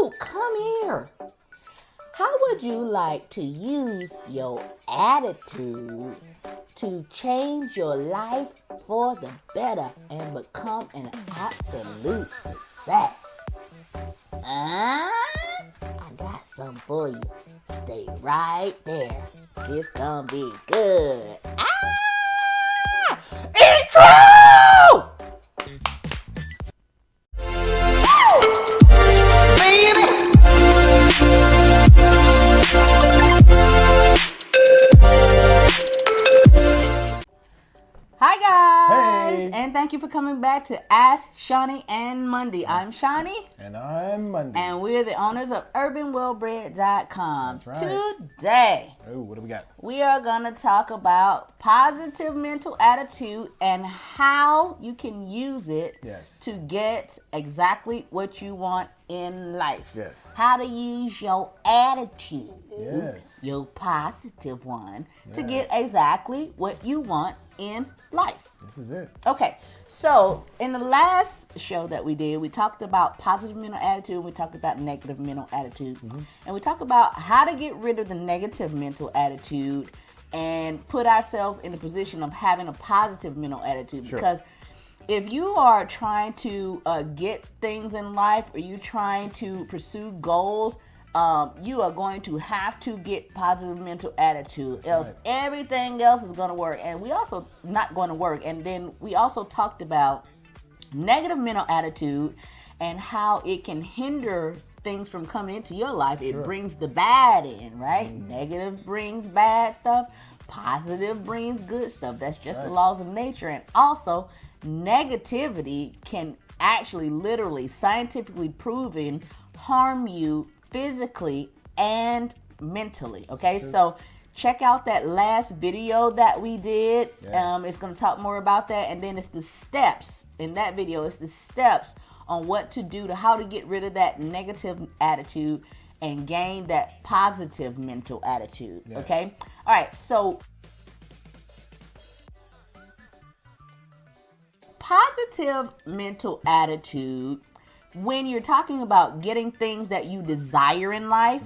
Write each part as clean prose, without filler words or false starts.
you, come here. How would you like to use your attitude to change your life for the better and become an absolute success? I got something for you. Stay right there. It's gonna be good. Intro! Hi guys, Hey. and thank you for coming back to Ask Shauni and Mondi. I'm Shauni. And I'm Mondi. And we're the owners of UrbanWellBred.com. That's right. Today, What do we got? we are going to talk about positive mental attitude and how you can use it Yes. to get exactly what you want in life. Yes. How to use your attitude, Yes. your positive one, to Yes. get exactly what you want in life. This is it. Okay, so in the last show that we did, we talked about positive mental attitude, we talked about negative mental attitude, and we talked about how to get rid of the negative mental attitude and put ourselves in a position of having a positive mental attitude. Sure. Because if you are trying to get things in life, or you're trying to pursue goals, you are going to have to get positive mental attitude. Else right. everything else is going to work. And we also not going to work. And then we also talked about negative mental attitude and how it can hinder things from coming into your life. It Sure. brings the bad in, right? Negative brings bad stuff. Positive brings good stuff. That's just the Right. laws of nature. And also, negativity can actually, literally, scientifically proven harm you physically and mentally. Okay, so check out that last video that we did. Yes. It's going to talk more about that, and then it's the steps in that video. It's the steps on what to do to how to get rid of that negative attitude and gain that positive mental attitude. Yes. Okay, all right, so positive mental attitude, when you're talking about getting things that you desire in life,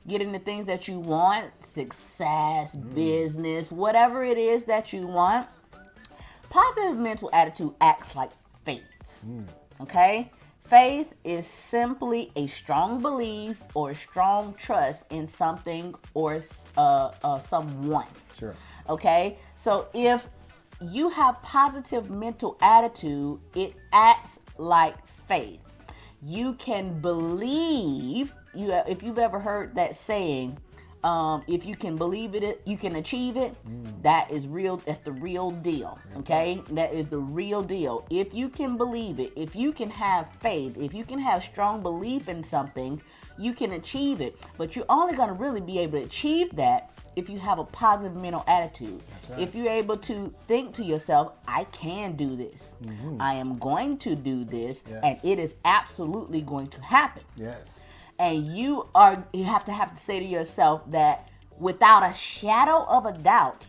getting the things that you want, success, business, whatever it is that you want, positive mental attitude acts like faith. Okay? Faith is simply a strong belief or a strong trust in something or someone. Sure. Okay? So if you have positive mental attitude, it acts like faith. You can believe, if you've ever heard that saying, if you can believe it, you can achieve it. That is real. That's the real deal. Okay? That is the real deal. If you can believe it, if you can have faith, if you can have strong belief in something, you can achieve it. But you're only going to really be able to achieve that if you have a positive mental attitude. right. If you're able to think to yourself, I can do this. I am going to do this, Yes. and it is absolutely going to happen. Yes. And you have to say to yourself that without a shadow of a doubt,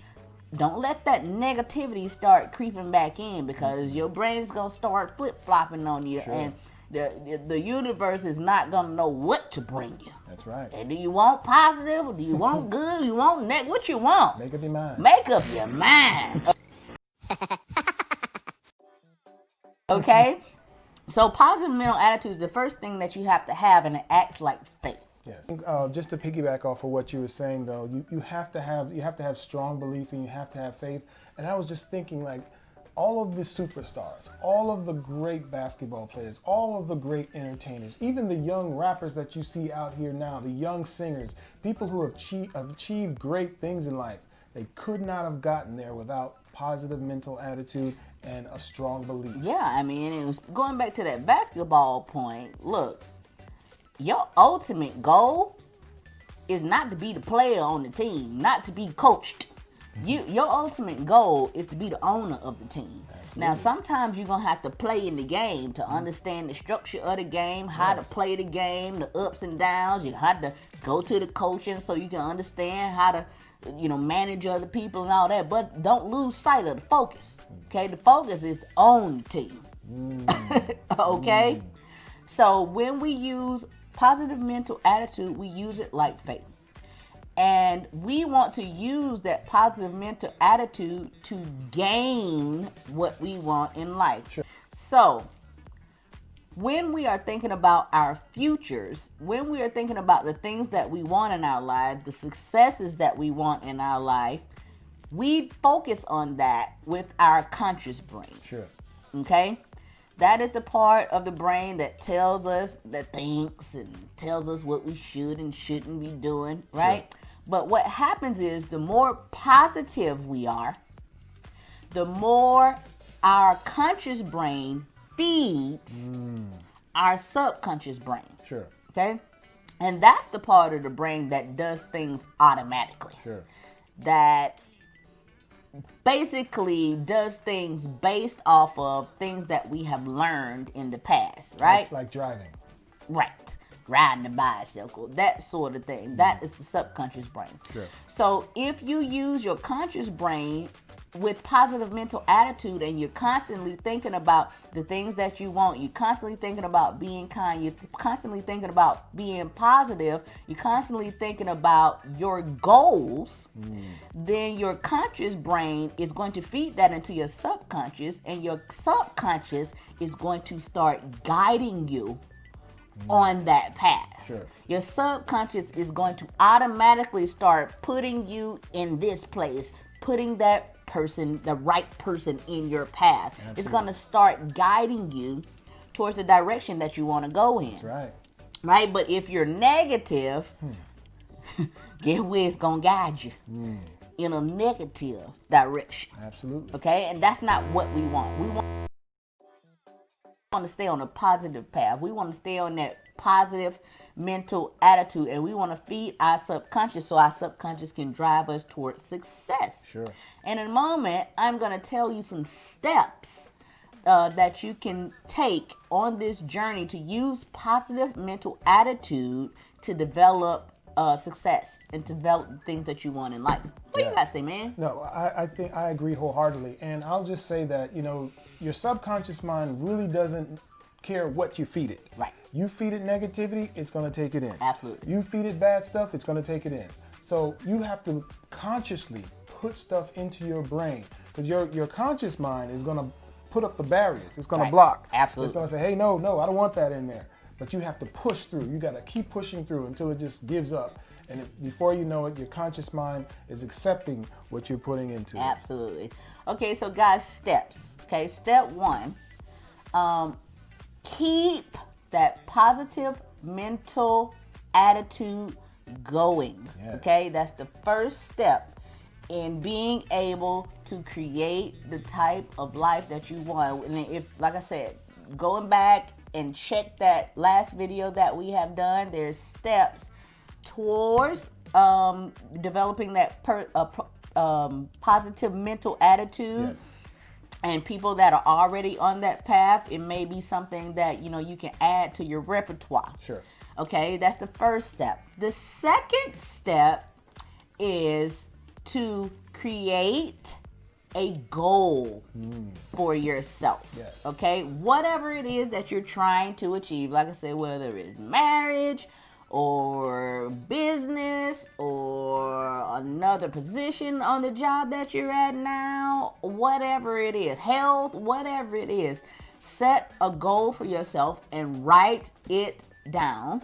don't let that negativity start creeping back in, because your brain's gonna start flip-flopping on you. Sure. And the universe is not gonna know what to bring you. That's right. And do you want positive, or do you want good? You want what you want? Make up your mind. Make up your mind. Okay? So positive mental attitude is the first thing that you have to have, and it acts like faith. Yes. Just to piggyback off of what you were saying, though, you have to have strong belief, and you have to have faith. And I was just thinking, like, all of the superstars, all of the great basketball players, all of the great entertainers, even the young rappers that you see out here now, the young singers, people who have achieved great things in life, they could not have gotten there without positive mental attitude and a strong belief. Yeah, I mean, it was going back to that basketball point. Look, your ultimate goal is not to be the player on the team, not to be coached. Your ultimate goal is to be the owner of the team. Now, sometimes you're going to have to play in the game to understand the structure of the game, how to play the game, the ups and downs. You have to go to the coaching so you can understand how to, manage other people and all that. But don't lose sight of the focus. Okay? The focus is to own the team. Okay? So when we use positive mental attitude, we use it like faith. And we want to use that positive mental attitude to gain what we want in life. Sure. So, when we are thinking about our futures, when we are thinking about the things that we want in our life, the successes that we want in our life, we focus on that with our conscious brain. Sure. Okay? That is the part of the brain that tells us, that thinks and tells us what we should and shouldn't be doing, right? Sure. But what happens is the more positive we are, the more our conscious brain feeds our subconscious brain. Sure. Okay? And that's the part of the brain that does things automatically. Sure. That basically does things based off of things that we have learned in the past, right? Like driving. Right. Riding a bicycle, that sort of thing. That is the subconscious brain. Sure. So if you use your conscious brain with positive mental attitude and you're constantly thinking about the things that you want, you're constantly thinking about being kind, you're constantly thinking about being positive, you're constantly thinking about your goals, then your conscious brain is going to feed that into your subconscious, and your subconscious is going to start guiding you on that path. Sure. Your subconscious is going to automatically start putting you in this place, putting that person, the right person in your path. Absolutely. It's going to start guiding you towards the direction that you want to go in. That's right. Right? But if you're negative, guess where it's going to guide you? In a negative direction. Absolutely. Okay? And that's not what we want. We want to stay on a positive path. We want to stay on that positive mental attitude, and we want to feed our subconscious so our subconscious can drive us towards success. Sure. And in a moment, I'm going to tell you some steps that you can take on this journey to use positive mental attitude to develop success and to develop the things that you want in life. What you got to say, man? No, I think I agree wholeheartedly. And I'll just say that, your subconscious mind really doesn't care what you feed it. Right. You feed it negativity, it's going to take it in. Absolutely. You feed it bad stuff, it's going to take it in. So you have to consciously put stuff into your brain, because your conscious mind is going to put up the barriers. It's going to block. Absolutely. It's going to say, hey, no, I don't want that in there. But you have to push through. You got to keep pushing through until it just gives up. And before you know it, your conscious mind is accepting what you're putting into it. Absolutely. Okay, so guys, steps. Okay, step one, keep that positive mental attitude going. Yes. Okay, that's the first step in being able to create the type of life that you want. And if, like I said, going back and check that last video that we have done, there's steps towards developing that positive mental attitude. Yes. And people that are already on that path, it may be something that you can add to your repertoire. Sure. Okay, that's the first step. The second step is to create a goal for yourself. Yes. Okay, whatever it is that you're trying to achieve, like I said, whether it's marriage or business or another position on the job that you're at now, whatever it is, health, whatever it is, set a goal for yourself and write it down.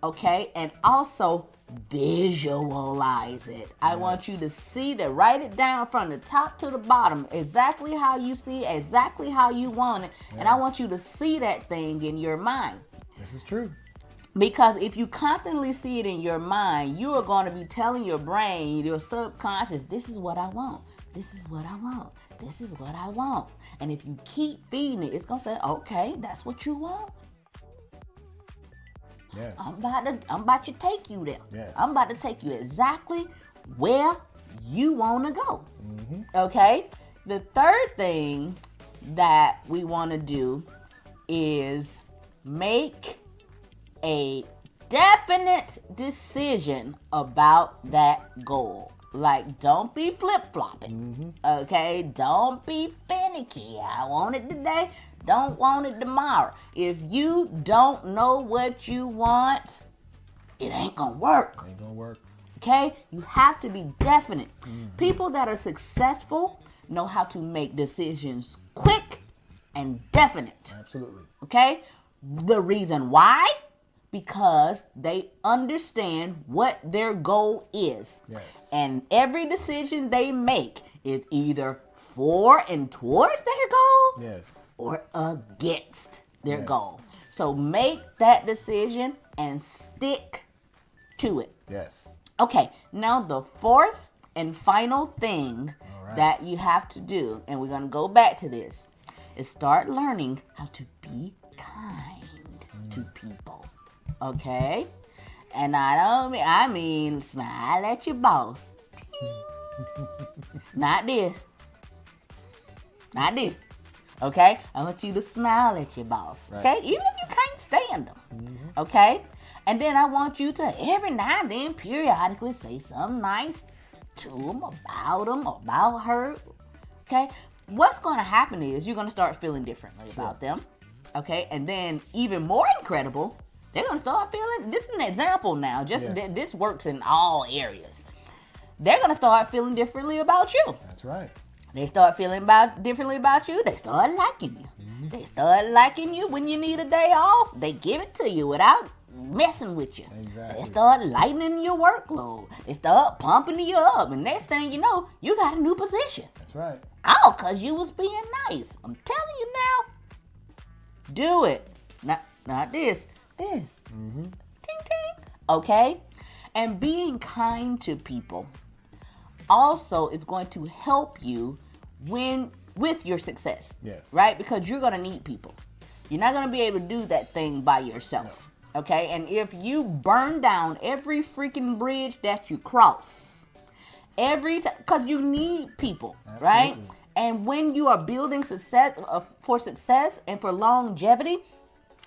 Okay, and also visualize it. I want you to see that, write it down from the top to the bottom, exactly how you see it, exactly how you want it. And I want you to see that thing in your mind. This is true. Because if you constantly see it in your mind, you are going to be telling your brain, your subconscious, this is what I want. This is what I want. This is what I want. And if you keep feeding it, it's going to say, okay, that's what you want. Yes. I'm about to take you there. Yes. I'm about to take you exactly where you want to go. Okay? The third thing that we want to do is make a definite decision about that goal. Like, don't be flip-flopping. Okay? Don't be finicky. I want it today. don't want it tomorrow. If you don't know what you want, it ain't gonna work. Ain't gonna work. Okay? You have to be definite. People that are successful know how to make decisions quick and definite. Absolutely. Okay? The reason why? Because they understand what their goal is. Yes. And every decision they make is either for and towards their goal Yes. or against their Yes. goal. So make that decision and stick to it. Yes. Okay, now the fourth and final thing All right. that you have to do, and we're going to go back to this, is start learning how to be kind to people. Okay? And I mean smile at your boss. Not this. Not this. Okay? I want you to smile at your boss. Right. Okay? Even if you can't stand them. Okay? And then I want you to every now and then periodically say something nice to them, about her. Okay? What's going to happen is you're going to start feeling differently about them. Okay? And then even more incredible, they're going to start feeling, this is an example now, just Yes. this works in all areas. They're going to start feeling differently about you. That's right. They start feeling differently about you. They start liking you. They start liking you when you need a day off. They give it to you without messing with you. Exactly. They start lightening your workload. They start pumping you up. And next thing you know, you got a new position. That's right. Oh, because you was being nice. I'm telling you now. Do it. Not this. This. Ting ting. Okay? And being kind to people also is going to help you with your success. Yes. Right? Because you're going to need people. You're not going to be able to do that thing by yourself. No. Okay? And if you burn down every freaking bridge that you cross, because you need people, Absolutely. right? And when you are building success for success and for longevity,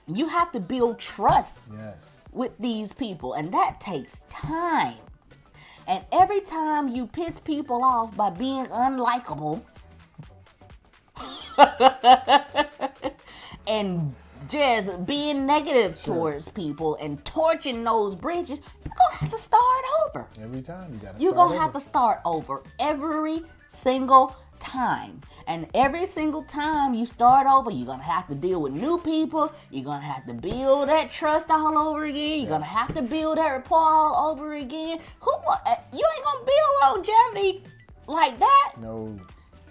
you have to build trust with these people. And that takes time. And every time you piss people off by being unlikable and just being negative towards people and torching those bridges, you're going to have to start over. Every time you're going to have to start over every single time. And every single time you start over, you're going to have to deal with new people. You're going to have to build that trust all over again. You're going to have to build that rapport all over again. You ain't going to build longevity like that. No.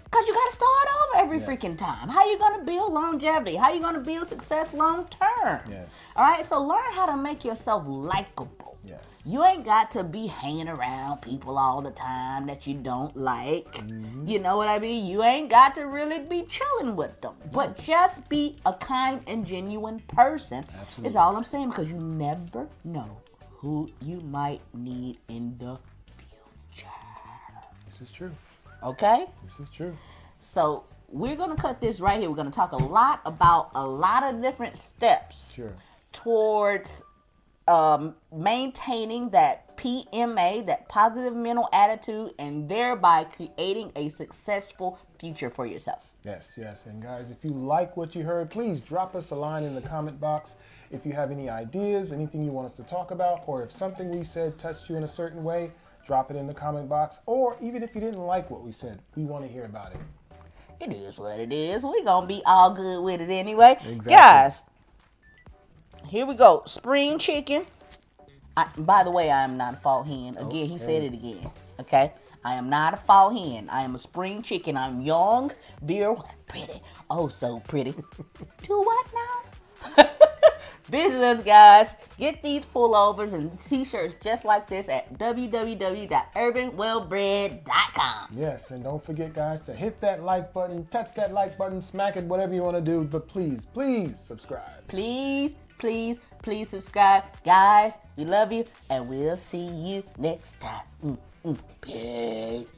Because you got to start over every freaking time. How you going to build longevity? How you going to build success long term? Yes. All right, so learn how to make yourself likable. Yes. You ain't got to be hanging around people all the time that you don't like. You know what I mean? You ain't got to really be chilling with them. But just be a kind and genuine person. Absolutely. Is all I'm saying, because you never know who you might need in the future. This is true. Okay? This is true. So we're going to cut this right here. We're going to talk a lot about a lot of different steps towards maintaining that P.M.A, that positive mental attitude, and thereby creating a successful future for yourself. Yes. And guys, if you like what you heard, please drop us a line in the comment box. If you have any ideas, anything you want us to talk about, or if something we said touched you in a certain way, drop it in the comment box. Or even if you didn't like what we said, we want to hear about it. It is what it is. We're going to be all good with it anyway. Exactly. Guys, here we go. Spring chicken. By the way, I am not a fall hen. Again, he said it again. Okay? I am not a fall hen. I am a spring chicken. I'm young, beer, pretty. Oh, so pretty. Do what now? Visit us, guys. Get these pullovers and t-shirts just like this at www.urbanwellbred.com. Yes, and don't forget, guys, to hit that like button, touch that like button, smack it, whatever you want to do. But please subscribe. Please subscribe. Guys, we love you, and we'll see you next time. Peace.